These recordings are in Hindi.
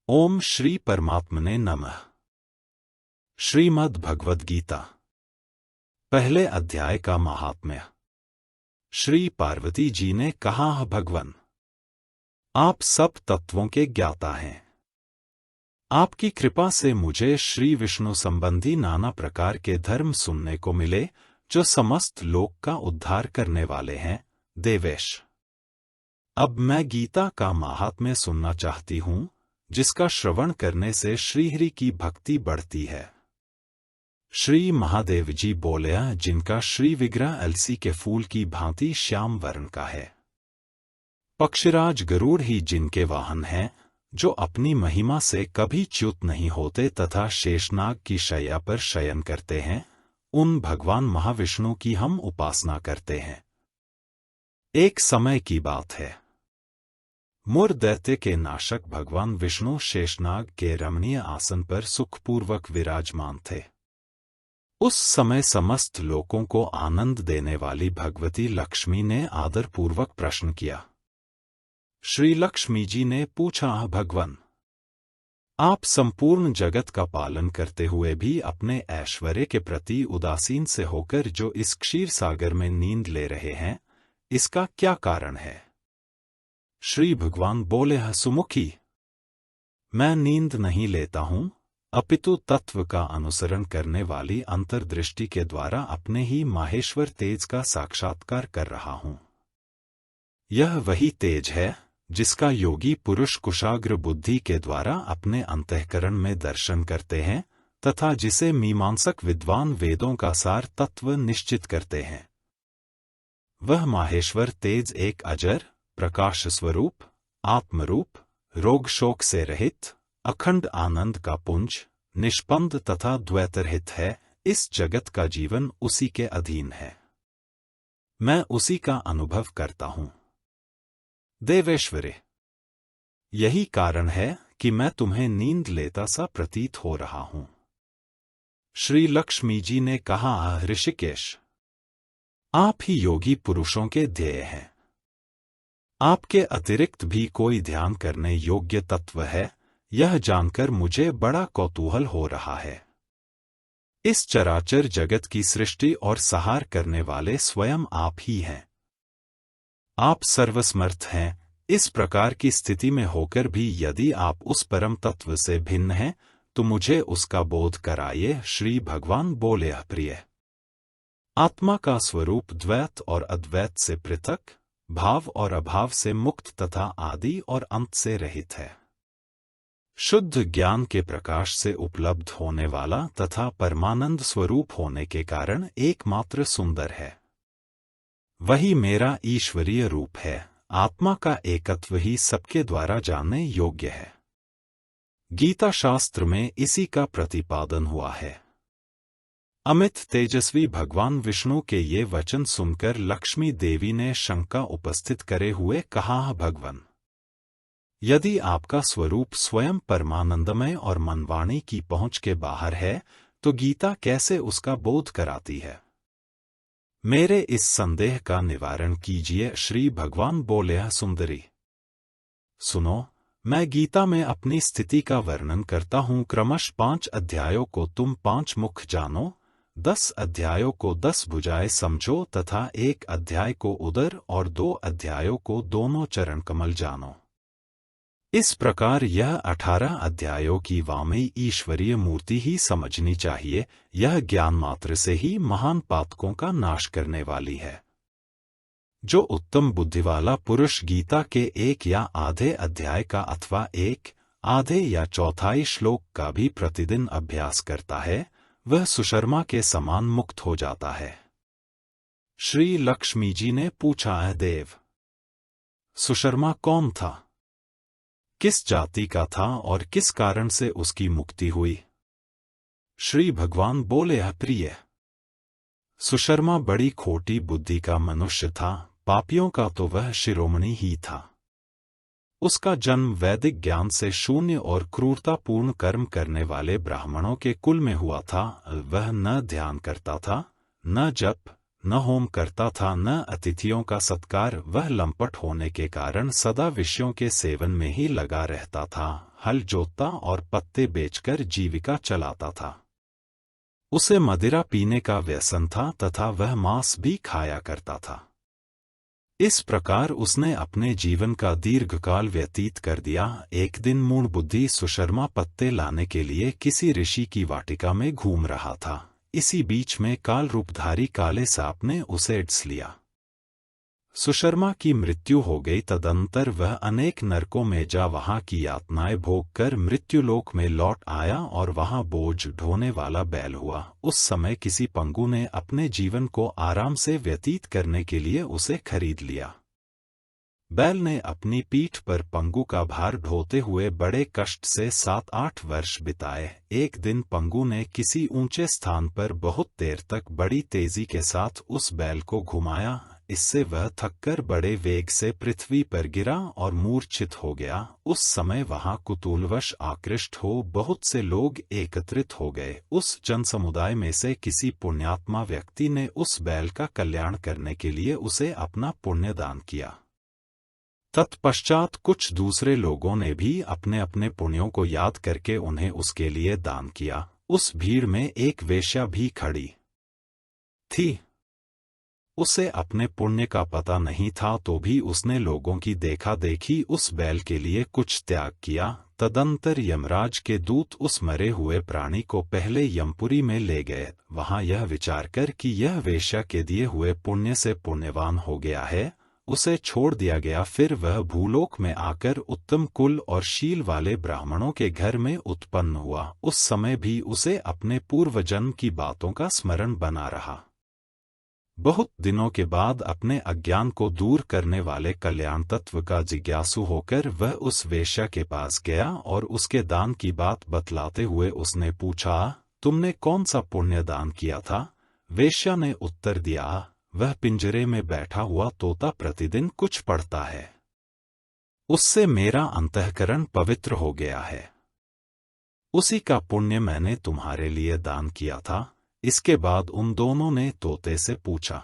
ओम श्री परमात्मने नमः। श्रीमद् भगवद गीता पहले अध्याय का महात्म्य। श्री पार्वती जी ने कहा, भगवन, आप सब तत्वों के ज्ञाता हैं। आपकी कृपा से मुझे श्री विष्णु संबंधी नाना प्रकार के धर्म सुनने को मिले, जो समस्त लोक का उद्धार करने वाले हैं। देवेश, अब मैं गीता का महात्म्य सुनना चाहती हूँ, जिसका श्रवण करने से श्रीहरि की भक्ति बढ़ती है। श्री महादेव जी बोले, जिनका श्री विग्रह अलसी के फूल की भांति श्याम वर्ण का है। पक्षिराज गरुड़ ही जिनके वाहन हैं, जो अपनी महिमा से कभी च्युत नहीं होते तथा शेषनाग की शैया पर शयन करते हैं, उन भगवान महाविष्णु की हम उपासना करते हैं। एक समय की बात है, मुर दैत्य के नाशक भगवान विष्णु शेषनाग के रमणीय आसन पर सुखपूर्वक विराजमान थे। उस समय समस्त लोकों को आनंद देने वाली भगवती लक्ष्मी ने आदरपूर्वक प्रश्न किया। श्री लक्ष्मी जी ने पूछा, भगवन, आप संपूर्ण जगत का पालन करते हुए भी अपने ऐश्वर्य के प्रति उदासीन से होकर जो इस क्षीर सागर में नींद ले रहे हैं, इसका क्या कारण है? श्री भगवान बोले, सुमुखी, मैं नींद नहीं लेता हूं, अपितु तत्व का अनुसरण करने वाली अंतर्दृष्टि के द्वारा अपने ही माहेश्वर तेज का साक्षात्कार कर रहा हूं। यह वही तेज है जिसका योगी पुरुष कुशाग्र बुद्धि के द्वारा अपने अंतःकरण में दर्शन करते हैं तथा जिसे मीमांसक विद्वान वेदों का सार तत्व निश्चित करते हैं। वह माहेश्वर तेज एक अजर, प्रकाश स्वरूप, आत्मरूप, रोग शोक से रहित, अखंड आनंद का पुंज, निष्पंद तथा द्वैतरहित है। इस जगत का जीवन उसी के अधीन है। मैं उसी का अनुभव करता हूं। देवेश्वरे, यही कारण है कि मैं तुम्हें नींद लेता सा प्रतीत हो रहा हूं। श्री लक्ष्मी जी ने कहा, ऋषिकेश, आप ही योगी पुरुषों के ध्येय हैं। आपके अतिरिक्त भी कोई ध्यान करने योग्य तत्व है, यह जानकर मुझे बड़ा कौतूहल हो रहा है। इस चराचर जगत की सृष्टि और संहार करने वाले स्वयं आप ही हैं। आप सर्वसमर्थ हैं। इस प्रकार की स्थिति में होकर भी यदि आप उस परम तत्व से भिन्न हैं, तो मुझे उसका बोध कराइए। श्री भगवान बोले, प्रिय, आत्मा का स्वरूप द्वैत और अद्वैत से पृथक, भाव और अभाव से मुक्त तथा आदि और अंत से रहित है। शुद्ध ज्ञान के प्रकाश से उपलब्ध होने वाला तथा परमानंद स्वरूप होने के कारण एकमात्र सुंदर है। वही मेरा ईश्वरीय रूप है। आत्मा का एकत्व ही सबके द्वारा जानने योग्य है। गीता शास्त्र में इसी का प्रतिपादन हुआ है। अमित तेजस्वी भगवान विष्णु के ये वचन सुनकर लक्ष्मी देवी ने शंका उपस्थित करे हुए कहा, भगवन, यदि आपका स्वरूप स्वयं परमानंदमय और मनवाणी की पहुंच के बाहर है, तो गीता कैसे उसका बोध कराती है? मेरे इस संदेह का निवारण कीजिए। श्री भगवान बोले, सुंदरी, सुनो, मैं गीता में अपनी स्थिति का वर्णन करता हूं। क्रमश 5 अध्यायों को तुम 5 मुख जानो, 10 अध्यायों को 10 भुजाएं समझो तथा 1 अध्याय को उदर और 2 अध्यायों को दोनों चरण कमल जानो। इस प्रकार यह 18 अध्यायों की वामयी ईश्वरीय मूर्ति ही समझनी चाहिए। यह ज्ञान मात्र से ही महान पातकों का नाश करने वाली है। जो उत्तम बुद्धि वाला पुरुष गीता के 1 या आधे अध्याय का अथवा 1 आधे या चौथाई श्लोक का भी प्रतिदिन अभ्यास करता है, वह सुशर्मा के समान मुक्त हो जाता है। श्री लक्ष्मी जी ने पूछा, देव, सुशर्मा कौन था? किस जाति का था और किस कारण से उसकी मुक्ति हुई? श्री भगवान बोले, प्रिय, सुशर्मा बड़ी खोटी बुद्धि का मनुष्य था। पापियों का तो वह शिरोमणि ही था। उसका जन्म वैदिक ज्ञान से शून्य और क्रूरतापूर्ण कर्म करने वाले ब्राह्मणों के कुल में हुआ था। वह न ध्यान करता था, न जप, न होम करता था, न अतिथियों का सत्कार। वह लंपट होने के कारण सदा विषयों के सेवन में ही लगा रहता था। हल जोतता और पत्ते बेचकर जीविका चलाता था। उसे मदिरा पीने का व्यसन था तथा वह मांस भी खाया करता था। इस प्रकार उसने अपने जीवन का दीर्घकाल व्यतीत कर दिया। एक दिन मूढ़ बुद्धि सुशर्मा पत्ते लाने के लिए किसी ऋषि की वाटिका में घूम रहा था। इसी बीच में काल रूपधारी काले सांप ने उसे डस लिया। सुशर्मा की मृत्यु हो गई। तदंतर वह अनेक नरकों में जा वहां की यातनाएं भोग कर मृत्युलोक में लौट आया और वहां बोझ ढोने वाला बैल हुआ। उस समय किसी पंगु ने अपने जीवन को आराम से व्यतीत करने के लिए उसे खरीद लिया। बैल ने अपनी पीठ पर पंगु का भार ढोते हुए बड़े कष्ट से 7-8 वर्ष बिताए। एक दिन पंगु ने किसी ऊंचे स्थान पर बहुत देर तक बड़ी तेजी के साथ उस बैल को घुमाया। इससे वह थककर बड़े वेग से पृथ्वी पर गिरा और मूर्छित हो गया। उस समय वहां कुतूहलवश आकृष्ट हो बहुत से लोग एकत्रित हो गए। उस जनसमुदाय में से किसी पुण्यात्मा व्यक्ति ने उस बैल का कल्याण करने के लिए उसे अपना पुण्य दान किया। तत्पश्चात कुछ दूसरे लोगों ने भी अपने अपने पुण्यों को याद करके उन्हें उसके लिए दान किया। उस भीड़ में एक वेश्या भी खड़ी थी। उसे अपने पुण्य का पता नहीं था तो भी उसने लोगों की देखा देखी उस बैल के लिए कुछ त्याग किया। तदंतर यमराज के दूत उस मरे हुए प्राणी को पहले यमपुरी में ले गए। वहां यह विचार कर कि यह वेश्या के दिए हुए पुण्य से पुण्यवान हो गया है, उसे छोड़ दिया गया। फिर वह भूलोक में आकर उत्तम कुल और शील वाले ब्राह्मणों के घर में उत्पन्न हुआ। उस समय भी उसे अपने पूर्व जन्म की बातों का स्मरण बना रहा। बहुत दिनों के बाद अपने अज्ञान को दूर करने वाले कल्याण तत्व का जिज्ञासु होकर वह उस वेश्या के पास गया और उसके दान की बात बतलाते हुए उसने पूछा, तुमने कौन सा पुण्य दान किया था? वेश्या ने उत्तर दिया, वह पिंजरे में बैठा हुआ तोता प्रतिदिन कुछ पढ़ता है, उससे मेरा अंतःकरण पवित्र हो गया है। उसी का पुण्य मैंने तुम्हारे लिए दान किया था। इसके बाद उन दोनों ने तोते से पूछा।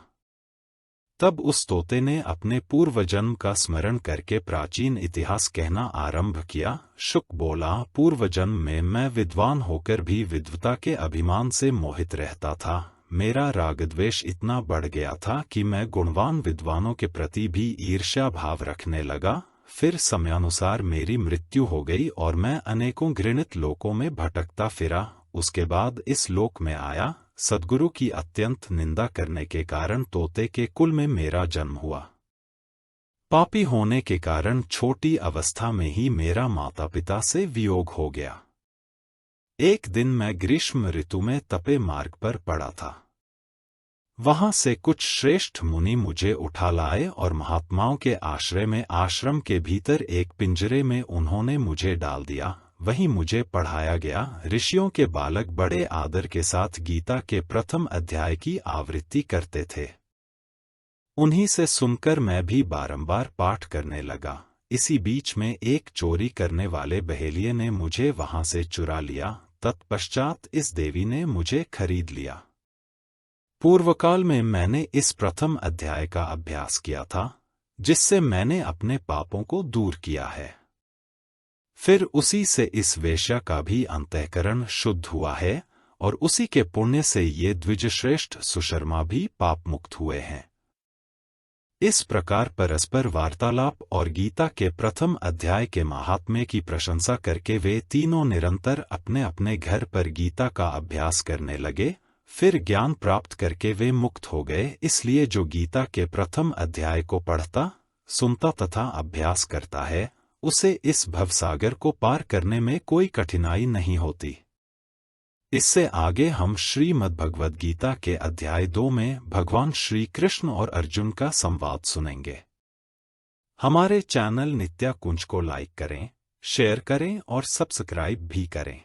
तब उस तोते ने अपने पूर्व जन्म का स्मरण करके प्राचीन इतिहास कहना आरंभ किया। शुक बोला, पूर्व जन्म में मैं विद्वान होकर भी विद्वता के अभिमान से मोहित रहता था। मेरा रागद्वेष इतना बढ़ गया था कि मैं गुणवान विद्वानों के प्रति भी ईर्ष्या भाव रखने लगा। फिर समयानुसार मेरी मृत्यु हो गई और मैं अनेकों घृणित लोकों में भटकता फिरा। उसके बाद इस लोक में आया। सद्गुरु की अत्यंत निंदा करने के कारण तोते के कुल में मेरा जन्म हुआ। पापी होने के कारण छोटी अवस्था में ही मेरा माता पिता से वियोग हो गया। एक दिन मैं ग्रीष्म ऋतु में तपे मार्ग पर पड़ा था। वहां से कुछ श्रेष्ठ मुनि मुझे उठा लाए और महात्माओं के आश्रय में आश्रम के भीतर एक पिंजरे में उन्होंने मुझे डाल दिया। वहीं मुझे पढ़ाया गया। ऋषियों के बालक बड़े आदर के साथ गीता के प्रथम अध्याय की आवृत्ति करते थे। उन्हीं से सुनकर मैं भी बारंबार पाठ करने लगा। इसी बीच में एक चोरी करने वाले बहेलिये ने मुझे वहां से चुरा लिया। तत्पश्चात इस देवी ने मुझे खरीद लिया। पूर्वकाल में मैंने इस प्रथम अध्याय का अभ्यास किया था, जिससे मैंने अपने पापों को दूर किया है। फिर उसी से इस वेश्या का भी अंतःकरण शुद्ध हुआ है और उसी के पुण्य से ये द्विजश्रेष्ठ सुशर्मा भी पाप मुक्त हुए हैं। इस प्रकार परस्पर वार्तालाप और गीता के प्रथम अध्याय के महात्म्य की प्रशंसा करके वे तीनों निरंतर अपने अपने घर पर गीता का अभ्यास करने लगे। फिर ज्ञान प्राप्त करके वे मुक्त हो गए। इसलिए जो गीता के प्रथम अध्याय को पढ़ता, सुनता तथा अभ्यास करता है, उसे इस भवसागर को पार करने में कोई कठिनाई नहीं होती। इससे आगे हम श्रीमद्भगवद गीता के अध्याय 2 में भगवान श्री कृष्ण और अर्जुन का संवाद सुनेंगे। हमारे चैनल नित्या कुंज को लाइक करें, शेयर करें और सब्सक्राइब भी करें।